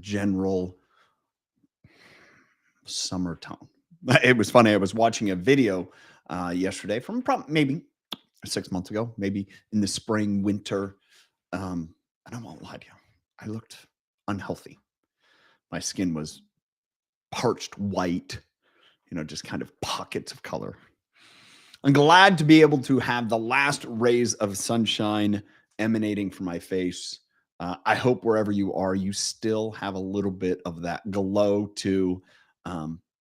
general summer tone. It was funny. I was watching a video yesterday from maybe 6 months ago, maybe in the spring, winter. And I won't lie to you, I looked unhealthy. My skin was parched white, just kind of pockets of color. I'm glad to be able to have the last rays of sunshine emanating from my face. I hope wherever you are, you still have a little bit of that glow to.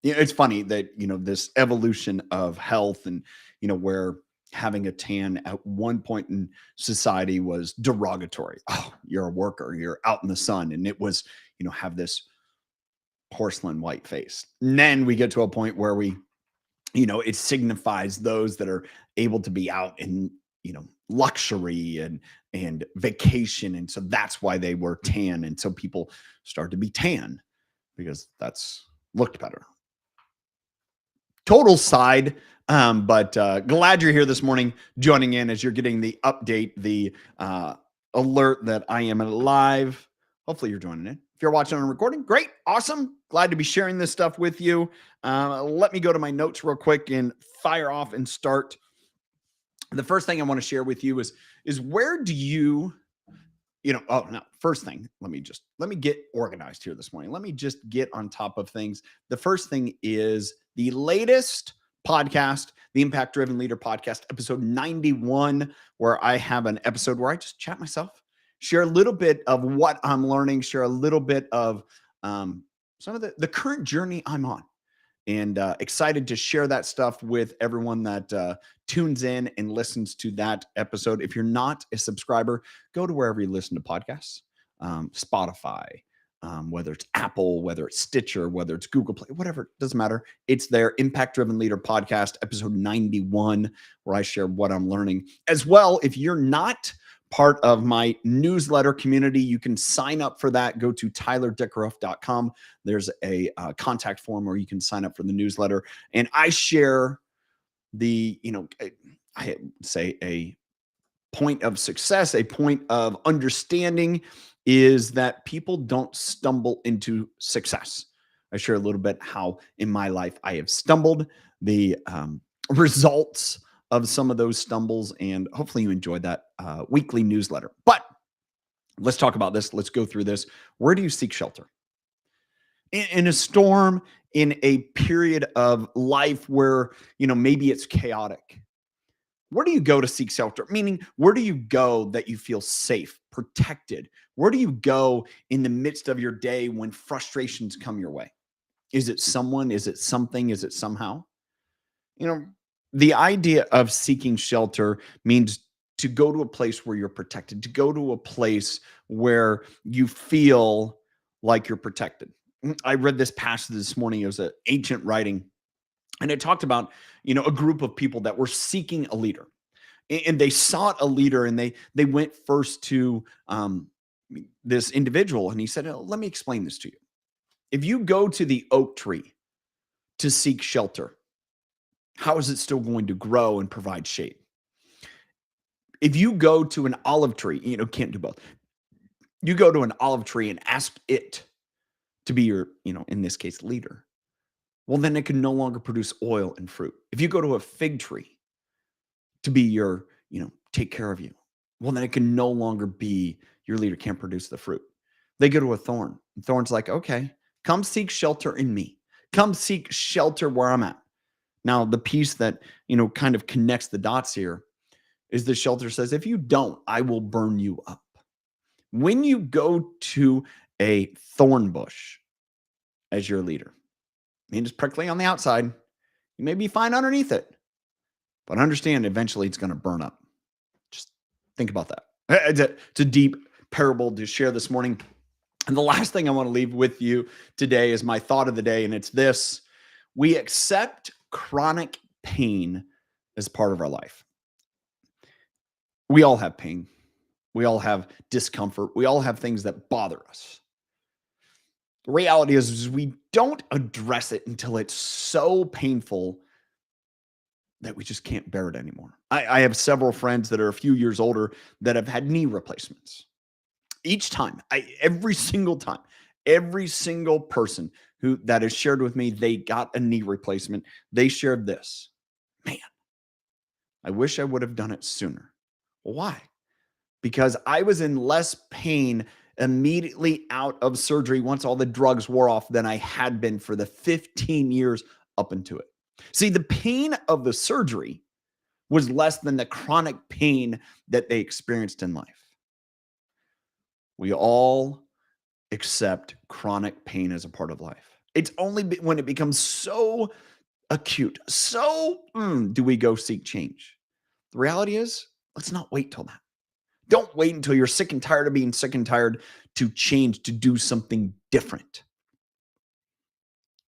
It's funny that this evolution of health and where having a tan at one point in society was derogatory. Oh, you're a worker, you're out in the sun, and it was have this porcelain white face. And then we get to a point where it signifies those that are able to be out in luxury and vacation, and so that's why they were tan, and so people started to be tan because that's looked better. Total side, but glad you're here this morning, joining in as you're getting the update, the alert that I am live. Hopefully you're joining in. If you're watching on recording, great, awesome. Glad to be sharing this stuff with you. Let me go to my notes real quick and fire off and start. The first thing I want to share with you is where do you, first thing, let me get organized here this morning. Let me just get on top of things. The first thing is the latest podcast, the Impact Driven Leader podcast, episode 91, where I have an episode where I just chat myself, share a little bit of what I'm learning, share a little bit of some of the current journey I'm on, and excited to share that stuff with everyone that tunes in and listens to that episode. If you're not a subscriber, go to wherever you listen to podcasts, Spotify, whether it's Apple, whether it's Stitcher, whether it's Google Play, whatever, it doesn't matter. It's there. Impact Driven Leader podcast, episode 91, where I share what I'm learning. As well, if you're not part of my newsletter community, you can sign up for that. Go to tylerdickeroff.com. There's a contact form where you can sign up for the newsletter. And I share I say a point of success, a point of understanding is that people don't stumble into success. I share a little bit how in my life I have stumbled, the results of some of those stumbles, and hopefully you enjoyed that weekly newsletter. But let's talk about this. Let's go through this. Where do you seek shelter? In a storm, in a period of life where, maybe it's chaotic. Where do you go to seek shelter? Meaning, where do you go that you feel safe, protected? Where do you go in the midst of your day when frustrations come your way? Is it someone? Is it something? Is it somehow? The idea of seeking shelter means to go to a place where you're protected, to go to a place where you feel like you're protected. I read this passage this morning. It was an ancient writing, and it talked about, a group of people that were seeking a leader, and they sought a leader, and they went first to this individual, and he said, let me explain this to you. If you go to the oak tree to seek shelter, how is it still going to grow and provide shade? If you go to an olive tree, can't do both. You go to an olive tree and ask it to be your, in this case, leader. Well, then it can no longer produce oil and fruit. If you go to a fig tree to be your, take care of you, well, then it can no longer be your leader, can't produce the fruit. They go to a thorn. And thorn's like, okay, come seek shelter in me. Come seek shelter where I'm at. Now, the piece that, kind of connects the dots here is the shelter says, if you don't, I will burn you up. When you go to a thorn bush as your leader, I mean, it's prickly on the outside. You may be fine underneath it, but understand eventually it's going to burn up. Just think about that. It's a deep parable to share this morning. And the last thing I want to leave with you today is my thought of the day, and it's this. We accept chronic pain as part of our life. We all have pain. We all have discomfort. We all have things that bother us. The reality is we don't address it until it's so painful that we just can't bear it anymore. I have several friends that are a few years older that have had knee replacements. Every single time, Every single person that has shared with me they got a knee replacement, they shared this. Man, I wish I would have done it sooner. Well, why? Because I was in less pain immediately out of surgery once all the drugs wore off than I had been for the 15 years up into it. See, the pain of the surgery was less than the chronic pain that they experienced in life. We all accept chronic pain as a part of life. It's only when it becomes so acute, do we go seek change. The reality is, let's not wait till that. Don't wait until you're sick and tired of being sick and tired to change, to do something different.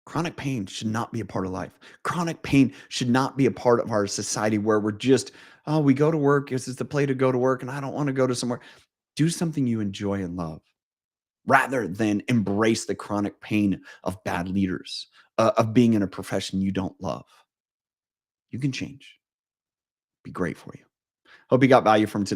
Chronic pain should not be a part of life. Chronic pain should not be a part of our society where we're just, oh, we go to work. This is the play to go to work, and I don't want to go to somewhere. Do something you enjoy and love rather than embrace the chronic pain of bad leaders, of being in a profession you don't love. You can change. Be great for you. Hope you got value from today.